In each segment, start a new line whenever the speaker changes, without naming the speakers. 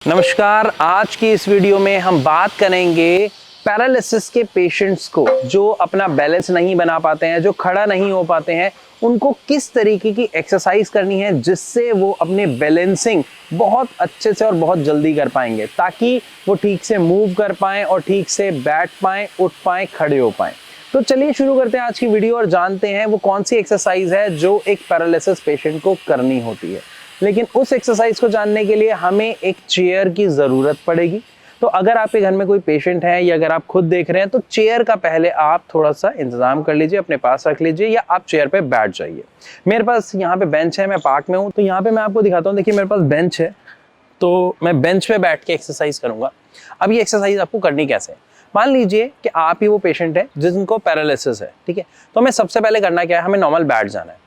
नमस्कार। आज की इस वीडियो में हम बात करेंगे पैरालिसिस के पेशेंट्स को जो अपना बैलेंस नहीं बना पाते हैं, जो खड़ा नहीं हो पाते हैं, उनको किस तरीके की एक्सरसाइज करनी है जिससे वो अपने बैलेंसिंग बहुत अच्छे से और बहुत जल्दी कर पाएंगे, ताकि वो ठीक से मूव कर पाएं और ठीक से बैठ पाएं, उठ पाएं, खड़े हो पाएं। तो चलिए शुरू करते हैं आज की वीडियो और जानते हैं वो कौन सी एक्सरसाइज है जो एक पैरालिसिस पेशेंट को करनी होती है। लेकिन उस एक्सरसाइज को जानने के लिए हमें एक चेयर की ज़रूरत पड़ेगी। तो अगर आपके घर में कोई पेशेंट है या अगर आप खुद देख रहे हैं तो चेयर का पहले आप थोड़ा सा इंतजाम कर लीजिए, अपने पास रख लीजिए या आप चेयर पे बैठ जाइए। मेरे पास यहाँ पे बेंच है, मैं पार्क में हूँ तो यहाँ पे मैं आपको दिखाता हूँ। देखिए मेरे पास बेंच है, तो मैं बेंच पे बैठ के एक्सरसाइज करूँगा। अब ये एक्सरसाइज आपको करनी कैसे है, मान लीजिए कि आप ही वो पेशेंट है जिनको पैरालिसिस है, ठीक है। तो हमें सबसे पहले करना क्या है, हमें नॉर्मल बैठ जाना है।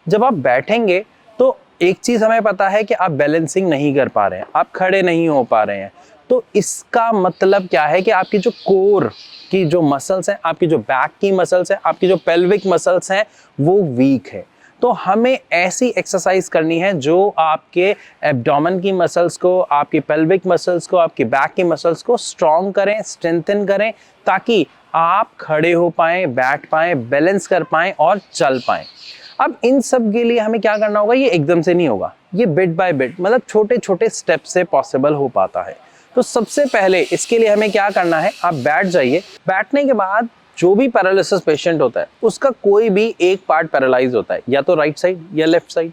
जब आप बैठेंगे तो एक चीज हमें पता है कि आप बैलेंसिंग नहीं कर पा रहे हैं, आप खड़े नहीं हो पा रहे हैं। तो इसका मतलब क्या है कि आपकी जो कोर की जो मसल्स हैं, आपकी जो बैक की मसल्स हैं, आपकी जो पेल्विक मसल्स हैं, वो वीक है। तो हमें ऐसी एक्सरसाइज करनी है जो आपके एब्डोमेन की मसल्स को, आपकी पेल्विक मसल्स को, आपकी बैक की मसल्स को स्ट्रॉन्ग करें, स्ट्रेंथन करें, ताकि आप खड़े हो पाएं, बैठ पाएं, बैलेंस कर पाएं और चल पाएं। अब इन सब के लिए हमें क्या करना होगा, ये एकदम से नहीं होगा, ये बिट बाय बिट, मतलब छोटे छोटे स्टेप से पॉसिबल हो पाता है। तो सबसे पहले इसके लिए हमें क्या करना है, आप बैठ जाइए। बैठने के बाद जो भी पैरालिसिस पेशेंट होता है उसका कोई भी एक पार्ट पैरालाइज होता है, या तो राइट साइड या लेफ्ट साइड।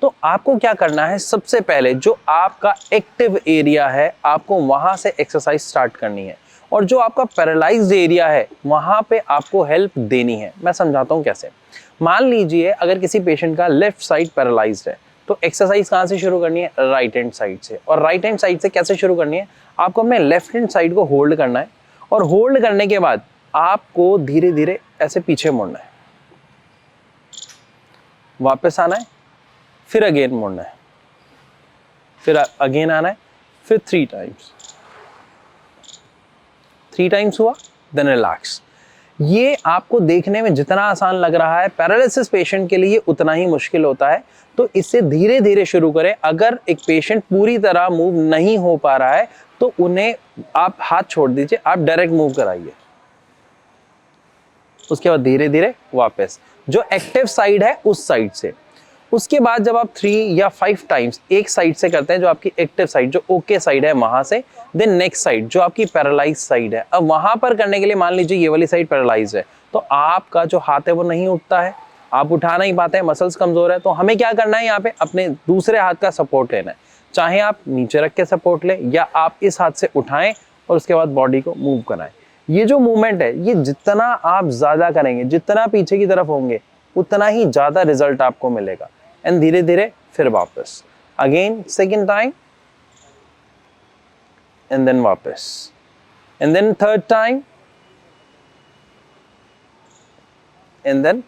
तो आपको क्या करना है, सबसे पहले जो आपका एक्टिव एरिया है आपको वहां से एक्सरसाइज स्टार्ट करनी है, और जो आपका पैरालाइज्ड एरिया है वहां पे आपको हेल्प देनी है। मैं समझाता हूँ कैसे। मान लीजिए अगर किसी पेशेंट का लेफ्ट साइड पैरालाइज्ड है तो एक्सरसाइज कहाँ से शुरू करनी है, राइट हैंड साइड से। और राइट हैंड साइड से कैसे शुरू करनी है, आपको अपने लेफ्ट हैंड साइड को होल्ड करना है, और होल्ड करने के बाद आपको धीरे धीरे ऐसे पीछे मुड़ना है, वापस आना है, फिर अगेन मुड़ना है, फिर अगेन आना है, फिर 3 टाइम्स हुआ, देन रिलैक्स। ये आपको देखने में जितना आसान लग रहा है, पैरालिसिस पेशेंट के लिए उतना ही मुश्किल होता है। तो इससे धीरे धीरे शुरू करें। अगर एक पेशेंट पूरी तरह मूव नहीं हो पा रहा है तो उन्हें आप हाथ छोड़ दीजिए, आप डायरेक्ट मूव कराइए। उसके बाद धीरे धीरे वापस जो एक्टिव साइड है उस साइड से। उसके बाद जब आप 3 या 5 टाइम्स एक साइड से करते हैं, जो आपकी एक्टिव साइड, जो ओके साइड है वहां से, देन नेक्स्ट साइड जो आपकी पैरालाइज साइड है। अब वहां पर करने के लिए मान लीजिए ये वाली साइड पैरालाइज है तो आपका जो हाथ है वो नहीं उठता है, आप उठा नहीं पाते हैं, मसल्स कमजोर है। तो हमें क्या करना है, यहाँ पे अपने दूसरे हाथ का सपोर्ट लेना है। चाहे आप नीचे रख के सपोर्ट लें या आप इस हाथ से उठाएं और उसके बाद बॉडी को मूव कराएं। ये जो मूवमेंट है ये जितना आप ज्यादा करेंगे, जितना पीछे की तरफ होंगे, उतना ही ज्यादा रिजल्ट आपको मिलेगा। एंड धीरे धीरे फिर वापस, again second time, and then वापस, and then third time, and then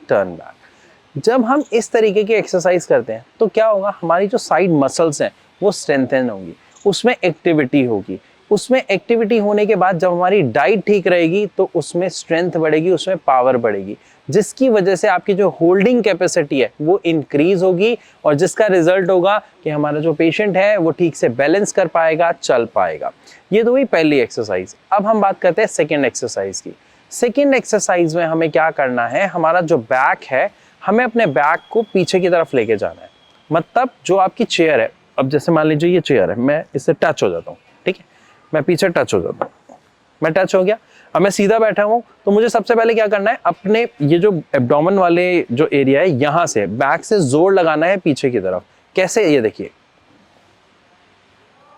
turn back. जब हम इस तरीके की एक्सरसाइज करते हैं तो क्या होगा, हमारी जो साइड मसल्स हैं वो स्ट्रेंथन होंगी, उसमें एक्टिविटी होगी। उसमें एक्टिविटी होने के बाद जब हमारी डाइट ठीक रहेगी तो उसमें स्ट्रेंथ बढ़ेगी, उसमें पावर बढ़ेगी, जिसकी वजह से आपकी जो होल्डिंग कैपेसिटी है वो इंक्रीज होगी, और जिसका रिजल्ट होगा कि हमारा जो पेशेंट है वो ठीक से बैलेंस कर पाएगा, चल पाएगा। ये तो हुई पहली एक्सरसाइज। अब हम बात करते हैं सेकेंड एक्सरसाइज की। सेकेंड एक्सरसाइज में हमें क्या करना है, हमारा जो बैक है, हमें अपने बैक को पीछे की तरफ लेके जाना है। मतलब जो आपकी चेयर है, अब जैसे मान लीजिए ये चेयर है, मैं इससे टच हो जाता हूँ, ठीक है, मैं पीछे टच हो जाता हूँ, मैं टच हो गया। अब मैं सीधा बैठा हूँ तो मुझे सबसे पहले क्या करना है, अपने ये जो एब्डोमेन वाले जो एरिया है यहाँ से बैक से जोर लगाना है पीछे की तरफ। कैसे, ये देखिए।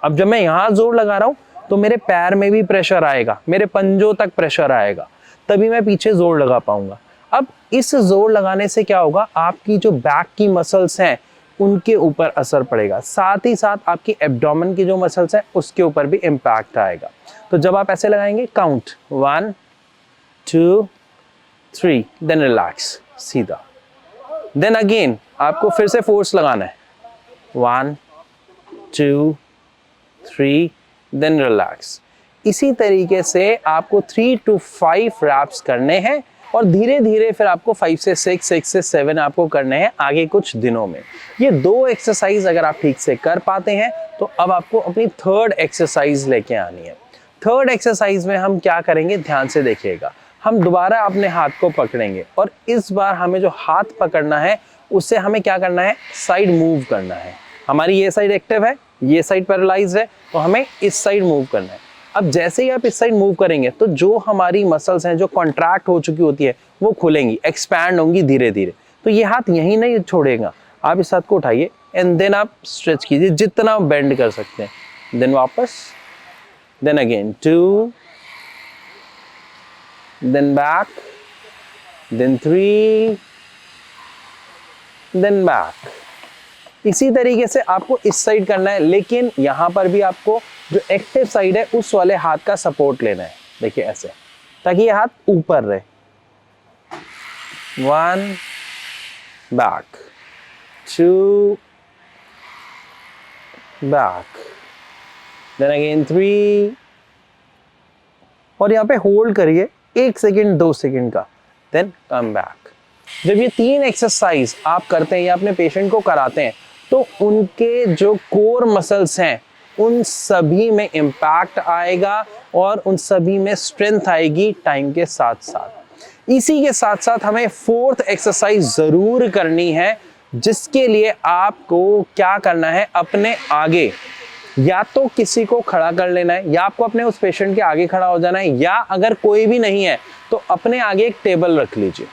अब जब मैं यहाँ जोर लगा रहा हूँ तो मेरे पैर में भी प्रेशर आएगा, मेरे पंजों तक प्रेशर आएगा, तभी मैं पीछे जोर लगा पाऊंगा। अब इस जोर लगाने से क्या होगा, आपकी जो बैक की मसल्स हैं उनके ऊपर असर पड़ेगा, साथ ही साथ आपकी एब्डोमेन की जो मसल्स हैं उसके ऊपर भी इम्पैक्ट आएगा। तो जब आप ऐसे लगाएंगे, काउंट 1 2 3, देन रिलैक्स, सीधा, देन अगेन आपको फिर से फोर्स लगाना है, 1 2 3, देन रिलैक्स। इसी तरीके से आपको 3 to 5 रैप्स करने हैं। और धीरे धीरे फिर आपको 5 से 6, 6 से 7 आपको करने हैं आगे कुछ दिनों में। ये 2 एक्सरसाइज अगर आप ठीक से कर पाते हैं तो अब आपको अपनी थर्ड एक्सरसाइज लेके आनी है। थर्ड एक्सरसाइज में हम क्या करेंगे, ध्यान से देखिएगा। हम दोबारा अपने हाथ को पकड़ेंगे और इस बार हमें जो हाथ पकड़ना है उससे हमें क्या करना है, साइड मूव करना है। हमारी ये साइड एक्टिव है, ये साइड पैरालाइज्ड है, तो हमें इस साइड मूव करना है। अब जैसे ही आप इस साइड मूव करेंगे तो जो हमारी मसल्स हैं जो कॉन्ट्रैक्ट हो चुकी होती है वो खुलेंगी, एक्सपैंड होंगी धीरे धीरे। तो ये हाथ यहीं नहीं छोड़ेगा, आप इस हाथ को उठाइए एंड देन आप स्ट्रेच कीजिए जितना बेंड कर सकते हैं। देन वापस, then again 2, then back, then 3, then back. इसी तरीके से आपको इस साइड करना है, लेकिन यहां पर भी आपको जो एक्टिव साइड है उस वाले हाथ का सपोर्ट लेना है। देखिए ऐसे, ताकि ये हाथ ऊपर रहे। 1, बैक, 2, बैक, देन अगेन 3, और यहां पे होल्ड करिए 1 सेकेंड 2 सेकेंड का, देन कम बैक। जब ये 3 एक्सरसाइज आप करते हैं या अपने पेशेंट को कराते हैं तो उनके जो कोर मसल्स हैं उन सभी में इम्पैक्ट आएगा और उन सभी में स्ट्रेंथ आएगी टाइम के साथ साथ। इसी के साथ साथ हमें 4th एक्सरसाइज जरूर करनी है, जिसके लिए आपको क्या करना है, अपने आगे या तो किसी को खड़ा कर लेना है, या आपको अपने उस पेशेंट के आगे खड़ा हो जाना है, या अगर कोई भी नहीं है तो अपने आगे एक टेबल रख लीजिए।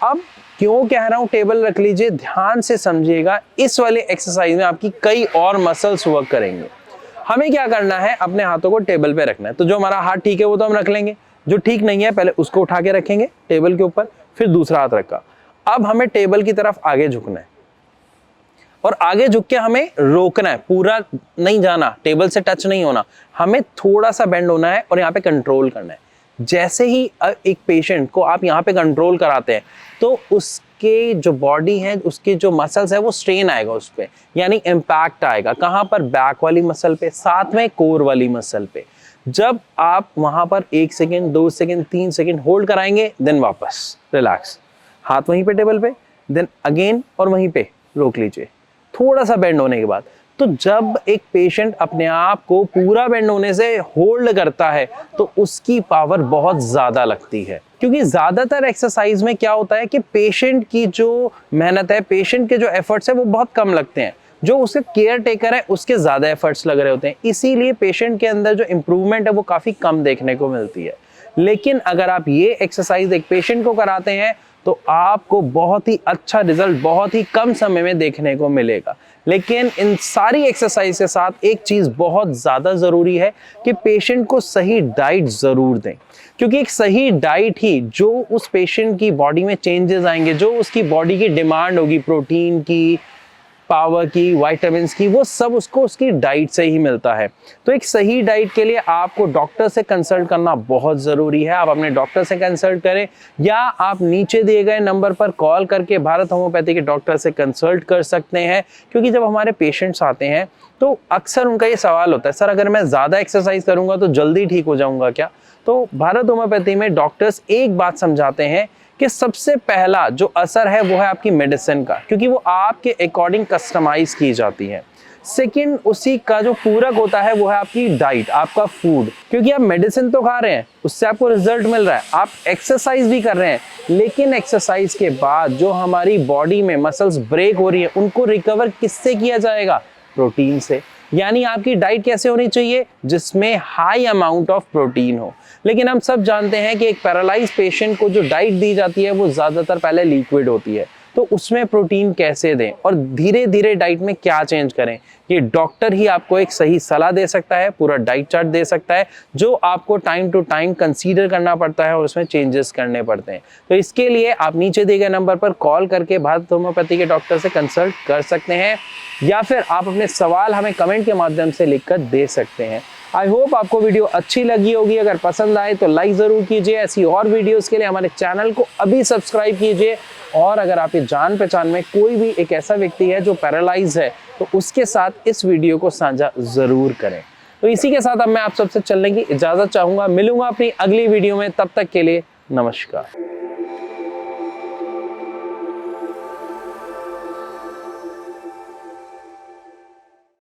अब क्यों कह रहा हूं टेबल रख लीजिए, ध्यान से समझिएगा। इस वाले एक्सरसाइज में आपकी कई और मसल्स वर्क करेंगे। हमें क्या करना है, अपने हाथों को टेबल पे रखना है। तो जो हमारा हाथ ठीक है वो तो हम रख लेंगे, जो ठीक नहीं है पहले उसको उठा के रखेंगे टेबल के ऊपर, फिर दूसरा हाथ रखा। अब हमें टेबल की तरफ आगे झुकना है और आगे झुक के हमें रोकना है, पूरा नहीं जाना, टेबल से टच नहीं होना, हमें थोड़ा सा बेंड होना है और यहाँ पे कंट्रोल करना है। जैसे ही एक पेशेंट को आप यहाँ पे कंट्रोल कराते हैं तो उसके जो बॉडी है, उसके जो मसल्स है वो स्ट्रेन आएगा उस पे, यानी इम्पैक्ट आएगा। कहाँ पर, बैक वाली मसल पे, साथ में कोर वाली मसल पे। जब आप वहां पर 1 सेकेंड 2 सेकेंड 3 सेकेंड होल्ड कराएंगे, देन वापस रिलैक्स, हाथ वहीं पे टेबल पे, देन अगेन और वहीं पे रोक लीजिए थोड़ा सा बेंड होने के बाद। तो जब एक पेशेंट अपने आप को पूरा बेंड होने से होल्ड करता है तो उसकी पावर बहुत ज्यादा लगती है, क्योंकि ज्यादातर एक्सरसाइज में क्या होता है कि पेशेंट की जो मेहनत है, पेशेंट के जो एफर्ट्स है वो बहुत कम लगते हैं, जो उसके केयर टेकर है उसके ज्यादा एफर्ट्स लग रहे होते हैं। इसीलिए पेशेंट के अंदर जो इंप्रूवमेंट है वो काफी कम देखने को मिलती है। लेकिन अगर आप ये एक्सरसाइज एक पेशेंट को कराते हैं तो आपको बहुत ही अच्छा रिजल्ट बहुत ही कम समय में देखने को मिलेगा। लेकिन इन सारी एक्सरसाइज के साथ एक चीज बहुत ज्यादा जरूरी है कि पेशेंट को सही डाइट जरूर दें, क्योंकि एक सही डाइट ही जो उस पेशेंट की बॉडी में चेंजेस आएंगे, जो उसकी बॉडी की डिमांड होगी, प्रोटीन की, पावर की, विटामिन्स की, वो सब उसको उसकी डाइट से ही मिलता है। तो एक सही डाइट के लिए आपको डॉक्टर से कंसल्ट करना बहुत ज़रूरी है। आप अपने डॉक्टर से कंसल्ट करें या आप नीचे दिए गए नंबर पर कॉल करके भारत होम्योपैथी के डॉक्टर से कंसल्ट कर सकते हैं। क्योंकि जब हमारे पेशेंट्स आते हैं तो अक्सर उनका ये सवाल होता है, सर अगर मैं ज़्यादा एक्सरसाइज करूँगा तो जल्दी ठीक हो जाऊँगा क्या? तो भारत होम्योपैथी में डॉक्टर्स एक बात समझाते हैं कि सबसे पहला जो असर है वो है आपकी मेडिसिन का, क्योंकि वो आपके अकॉर्डिंग कस्टमाइज की जाती है। सेकंड, उसी का जो पूरक होता है वो है आपकी डाइट, आपका फूड, क्योंकि आप मेडिसिन तो खा रहे हैं, उससे आपको रिजल्ट मिल रहा है, आप एक्सरसाइज भी कर रहे हैं, लेकिन एक्सरसाइज के बाद जो हमारी बॉडी में मसल्स ब्रेक हो रही है उनको रिकवर किससे किया जाएगा? प्रोटीन से। यानी आपकी डाइट कैसे होनी चाहिए? जिसमें हाई अमाउंट ऑफ प्रोटीन हो। लेकिन हम सब जानते हैं कि एक पैरालाइज पेशेंट को जो डाइट दी जाती है वो ज्यादातर पहले लिक्विड होती है, तो उसमें प्रोटीन कैसे दें और धीरे धीरे डाइट में क्या चेंज करें, ये डॉक्टर ही आपको एक सही सलाह दे सकता है, पूरा डाइट चार्ट दे सकता है, जो आपको टाइम टू टाइम कंसीडर करना पड़ता है और उसमें चेंजेस करने पड़ते हैं। तो इसके लिए आप नीचे दिए गए नंबर पर कॉल करके भारत होम्योपैथी के डॉक्टर से कंसल्ट कर सकते हैं, या फिर आप अपने सवाल हमें कमेंट के माध्यम से लिखकर दे सकते हैं। आई होप आपको वीडियो अच्छी लगी होगी। अगर पसंद आए तो लाइक जरूर कीजिए। ऐसी और वीडियोस के लिए हमारे चैनल को अभी सब्सक्राइब कीजिए। और अगर आपके जान पहचान में कोई भी एक ऐसा व्यक्ति है जो पैरालाइज है तो उसके साथ इस वीडियो को साझा जरूर करें। तो इसी के साथ अब मैं आप सबसे चलने की इजाजत चाहूंगा। मिलूंगा अपनी अगली वीडियो में, तब तक के लिए नमस्कार।